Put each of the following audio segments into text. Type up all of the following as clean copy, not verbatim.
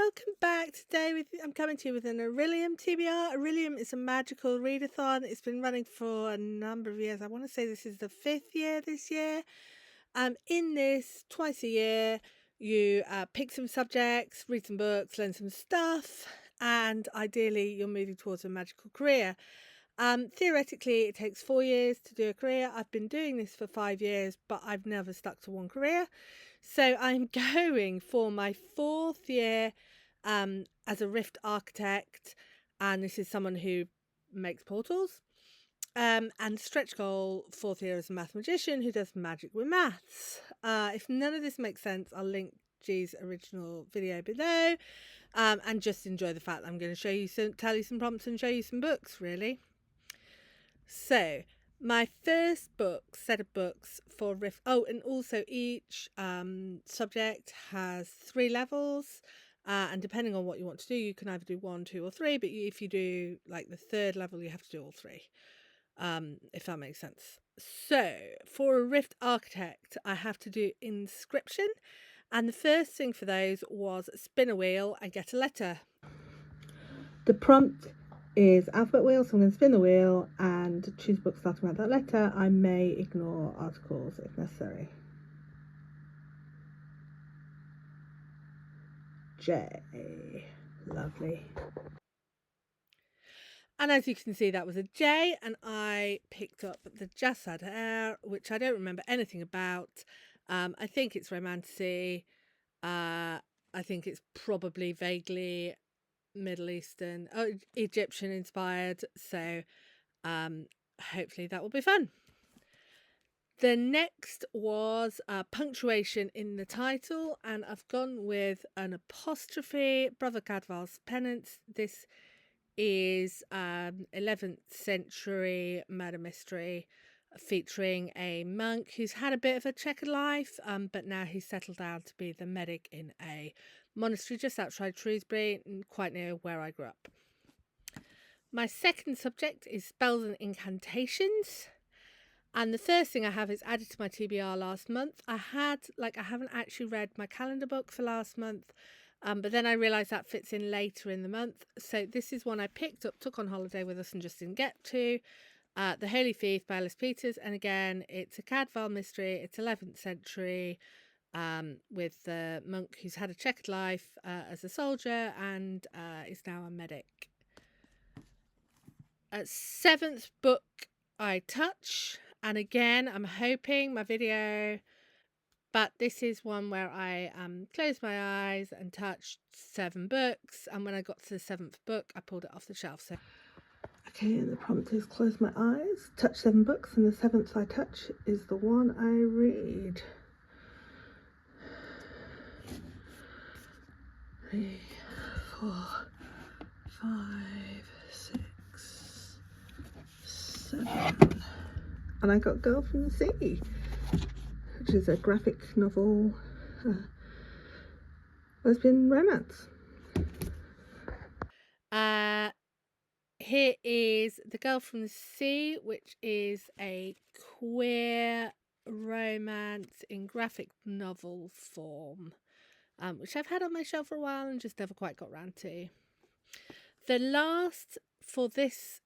welcome back. Today I'm coming to you with an Orilium TBR. Orilium is a magical readathon. It's been running for a number of years. I want to say this is the 5th year this year. In this, twice a year, you pick some subjects, read some books, learn some stuff, and ideally you're moving towards a magical career. Theoretically, it takes 4 years to do a career. I've been doing this for 5 years, but I've never stuck to one career. So I'm going for my 4th year as a Rift architect, and this is someone who makes portals. And stretch goal, 4th year as a math magician who does magic with maths. If none of this makes sense, I'll link G's original video below, and just enjoy the fact that I'm going to show you tell you some prompts and show you some books, really. So my first set of books for Rift. Oh, and also each subject has 3 levels, and depending on what you want to do, you can either do 1, 2, or 3. But if you do like the 3rd level, you have to do all 3. If that makes sense. So for a Rift architect, I have to do inscription, and the first thing for those was spin a wheel and get a letter. The prompt is alphabet wheel, so I'm going to spin the wheel and choose a book starting with that letter. I may ignore articles if necessary. J. Lovely. And as you can see, that was a J, and I picked up the Jasad Heir, which I don't remember anything about. I think it's romantasy. I think it's probably vaguely Middle Eastern, Egyptian inspired. So hopefully that will be fun. The next was punctuation in the title, and I've gone with an apostrophe. Brother Cadfael's Penance. This is 11th century murder mystery featuring a monk who's had a bit of a checkered life, but now he's settled down to be the medic in a monastery just outside Shrewsbury, quite near where I grew up. My second subject is spells and incantations, and the first thing I have is added to my TBR last month. I haven't actually read my calendar book for last month, but then I realised that fits in later in the month. So this is one I picked up, took on holiday with us and just didn't get to. The Holy Thief by Ellis, and again, it's a Cadfael mystery. It's 11th century, with the monk who's had a checkered life as a soldier and is now a medic. 7th book I touch, and again, I'm hoping my video, but this is one where I closed my eyes and touched 7 books, and when I got to the 7th book, I pulled it off the shelf. So okay, and the prompt is close my eyes, touch 7 books, and the 7th I touch is the one I read. 3, 4, 5, 6, 7. And I got Girl from the Sea, which is a graphic novel, lesbian romance. Here is The Girl from the Sea, which is a queer romance in graphic novel form, which I've had on my shelf for a while and just never quite got around to. The last for this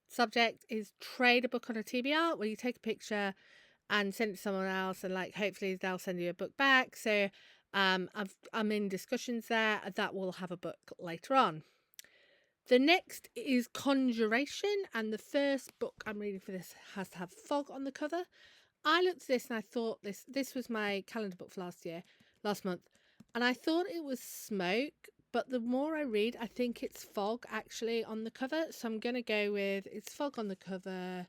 subject is trade a book on a TBR, where you take a picture and send it to someone else, and hopefully they'll send you a book back. So I'm in discussions there that will have a book later on. The next is Conjuration, and the first book I'm reading for this has to have fog on the cover. I looked at this and I thought this was my calendar book for last month, and I thought it was smoke, but the more I read, I think it's fog actually on the cover. So I'm going to go with it's fog on the cover.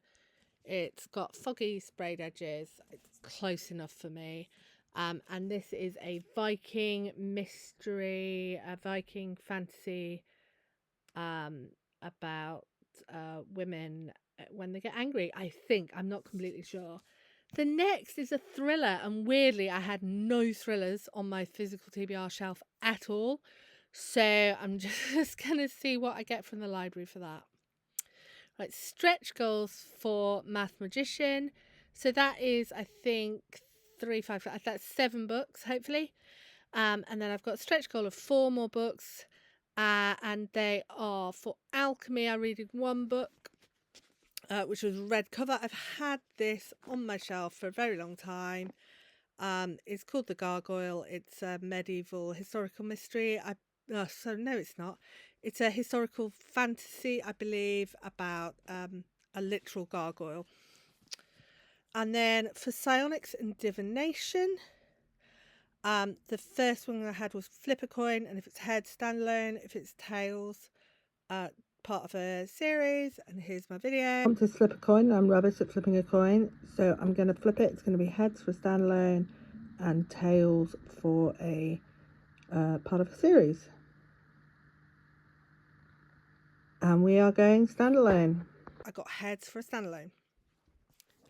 It's got foggy sprayed edges. It's close enough for me. And this is a Viking mystery, a Viking fantasy about women when they get angry. I think, I'm not completely sure. The next is a thriller, and weirdly I had no thrillers on my physical TBR shelf at all, so I'm just gonna see what I get from the library for that. Right, stretch goals for Math Magician, so that is, I think, 3, 5, that's 7 books hopefully. And then I've got a stretch goal of 4 more books, and they are for Alchemy. I'm reading one book, which was red cover. I've had this on my shelf for a very long time. It's called The Gargoyle. It's a medieval historical mystery. No, it's not. It's a historical fantasy, I believe, about a literal gargoyle. And then for psionics and divination, the first one I had was flip a coin, and if it's heads, standalone. If it's tails, part of a series. And here's my video. I want to flip a coin, and I'm rubbish at flipping a coin, so I'm going to flip it. It's going to be heads for standalone and tails for a part of a series. And we are going standalone. I got heads for a standalone.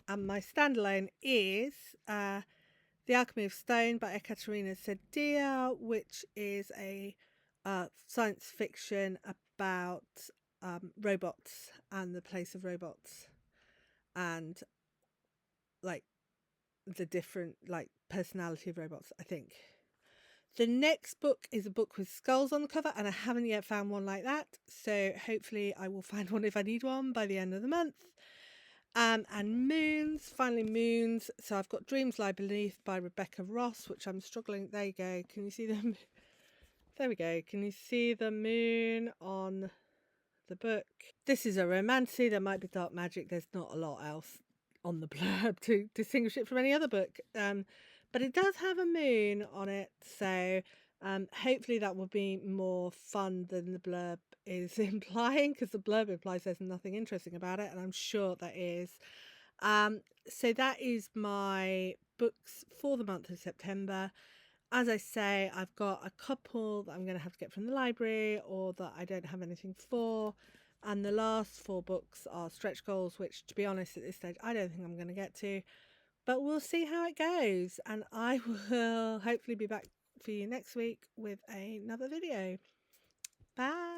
And my standalone is The Alchemy of Stone by Ekaterina Sedia, which is a science fiction about robots and the place of robots, and like the different personality of robots, I think. The next book is a book with skulls on the cover, and I haven't yet found one like that, so hopefully I will find one if I need one by the end of the month. And moons, finally moons. So I've got Dreams Lie Beneath by Rebecca Ross, which I'm struggling. There you go. Can you see them? There we go. Can you see the moon on the book? This is a romancy. There might be dark magic. There's not a lot else on the blurb to distinguish it from any other book. But it does have a moon on it. So hopefully that will be more fun than the blurb is implying, because the blurb implies there's nothing interesting about it, and I'm sure that is. So that is my books for the month of September. As I say, I've got a couple that I'm going to have to get from the library or that I don't have anything for. And the last 4 books are stretch goals, which, to be honest, at this stage, I don't think I'm going to get to. But we'll see how it goes. And I will hopefully be back for you next week with another video. Bye.